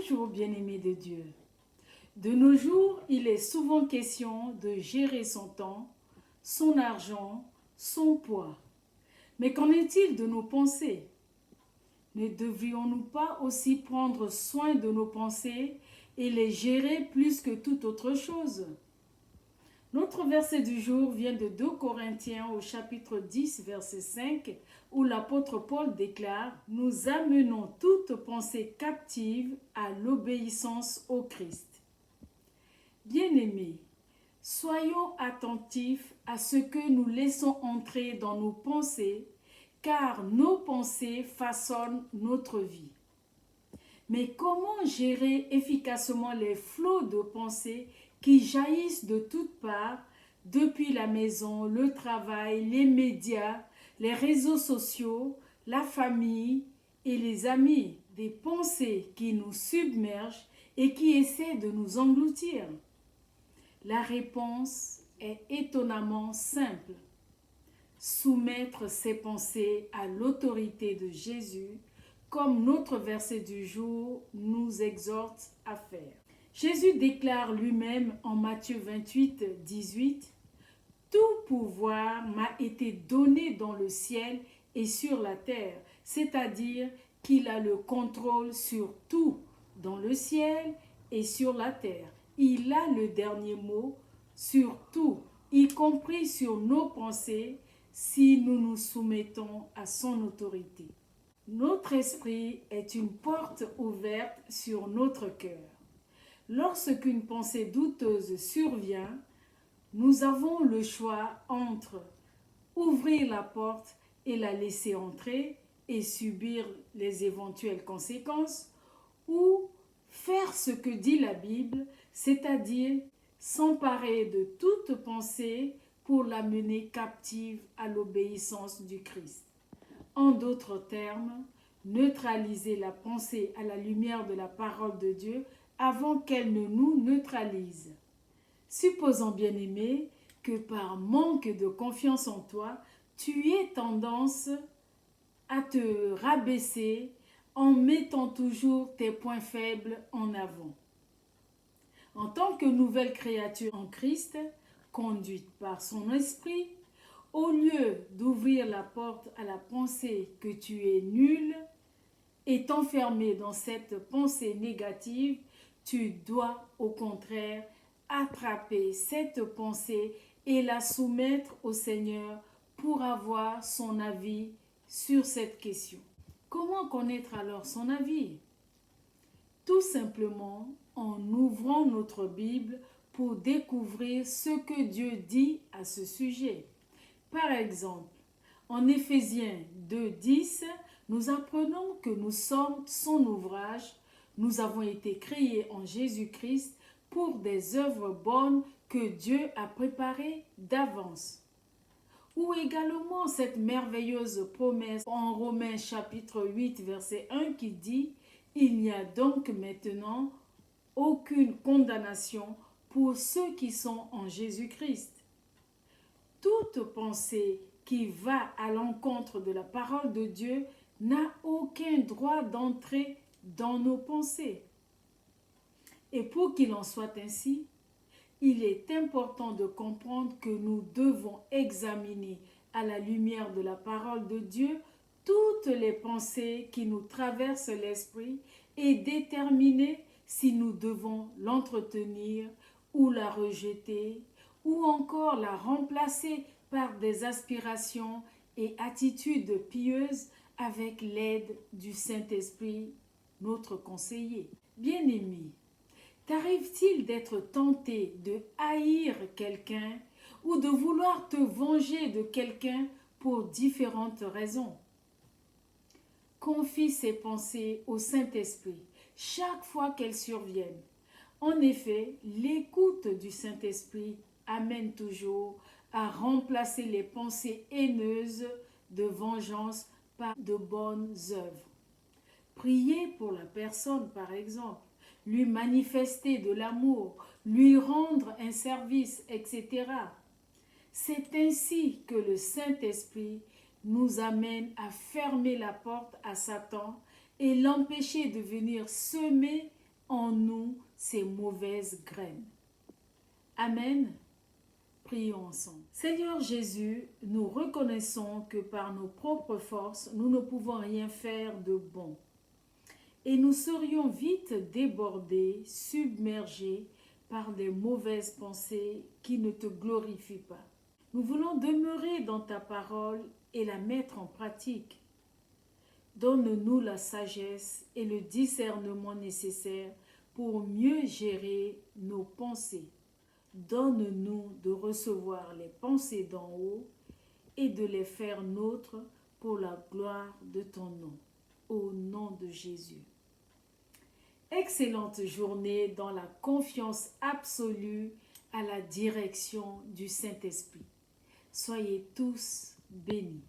Bonjour bien-aimés de Dieu. De nos jours, il est souvent question de gérer son temps, son argent, son poids. Mais qu'en est-il de nos pensées? Ne devrions-nous pas aussi prendre soin de nos pensées et les gérer plus que toute autre chose? Notre verset du jour vient de 2 Corinthiens au chapitre 10, verset 5, où l'apôtre Paul déclare « Nous amenons toute pensée captive à l'obéissance au Christ ». Bien-aimés, soyons attentifs à ce que nous laissons entrer dans nos pensées, car nos pensées façonnent notre vie. Mais comment gérer efficacement les flots de pensées qui jaillissent de toutes parts, depuis la maison, le travail, les médias, les réseaux sociaux, la famille et les amis, des pensées qui nous submergent et qui essaient de nous engloutir? La réponse est étonnamment simple. Soumettre ses pensées à l'autorité de Jésus, comme notre verset du jour nous exhorte à faire. Jésus déclare lui-même en Matthieu 28, 18, « Tout pouvoir m'a été donné dans le ciel et sur la terre », c'est-à-dire qu'il a le contrôle sur tout dans le ciel et sur la terre. Il a le dernier mot sur tout, y compris sur nos pensées, si nous nous soumettons à son autorité. Notre esprit est une porte ouverte sur notre cœur. Lorsqu'une pensée douteuse survient, nous avons le choix entre ouvrir la porte et la laisser entrer et subir les éventuelles conséquences, ou faire ce que dit la Bible, c'est-à-dire s'emparer de toute pensée pour la mener captive à l'obéissance du Christ. En d'autres termes, neutraliser la pensée à la lumière de la parole de Dieu avant qu'elle ne nous neutralise. Supposons, bien-aimé, que par manque de confiance en toi, tu aies tendance à te rabaisser en mettant toujours tes points faibles en avant. En tant que nouvelle créature en Christ, conduite par son esprit, au lieu d'ouvrir la porte à la pensée que tu es nul et t'enfermer dans cette pensée négative, tu dois au contraire attraper cette pensée et la soumettre au Seigneur pour avoir son avis sur cette question. Comment connaître alors son avis? Tout simplement en ouvrant notre Bible pour découvrir ce que Dieu dit à ce sujet. Par exemple, en Éphésiens 2:10, nous apprenons que nous sommes son ouvrage, nous avons été créés en Jésus-Christ pour des œuvres bonnes que Dieu a préparées d'avance. Ou également cette merveilleuse promesse en Romains chapitre 8 verset 1 qui dit « Il n'y a donc maintenant aucune condamnation pour ceux qui sont en Jésus-Christ ». Toute pensée qui va à l'encontre de la parole de Dieu n'a aucun droit d'entrer dans nos pensées. Et pour qu'il en soit ainsi, il est important de comprendre que nous devons examiner à la lumière de la parole de Dieu toutes les pensées qui nous traversent l'esprit et déterminer si nous devons l'entretenir ou la rejeter ou encore la remplacer par des aspirations et attitudes pieuses avec l'aide du Saint-Esprit, notre conseiller. Bien-aimé, t'arrive-t-il d'être tenté de haïr quelqu'un ou de vouloir te venger de quelqu'un pour différentes raisons? Confie ces pensées au Saint-Esprit chaque fois qu'elles surviennent. En effet, l'écoute du Saint-Esprit amène toujours à remplacer les pensées haineuses de vengeance par de bonnes œuvres. Prier pour la personne, par exemple, lui manifester de l'amour, lui rendre un service, etc. C'est ainsi que le Saint-Esprit nous amène à fermer la porte à Satan et l'empêcher de venir semer en nous ces mauvaises graines. Amen. Prions ensemble. Seigneur Jésus, nous reconnaissons que par nos propres forces, nous ne pouvons rien faire de bon. Et nous serions vite débordés, submergés par des mauvaises pensées qui ne te glorifient pas. Nous voulons demeurer dans ta parole et la mettre en pratique. Donne-nous la sagesse et le discernement nécessaires pour mieux gérer nos pensées. Donne-nous de recevoir les pensées d'en haut et de les faire nôtres pour la gloire de ton nom. Au nom de Jésus. Excellente journée dans la confiance absolue à la direction du Saint-Esprit. Soyez tous bénis.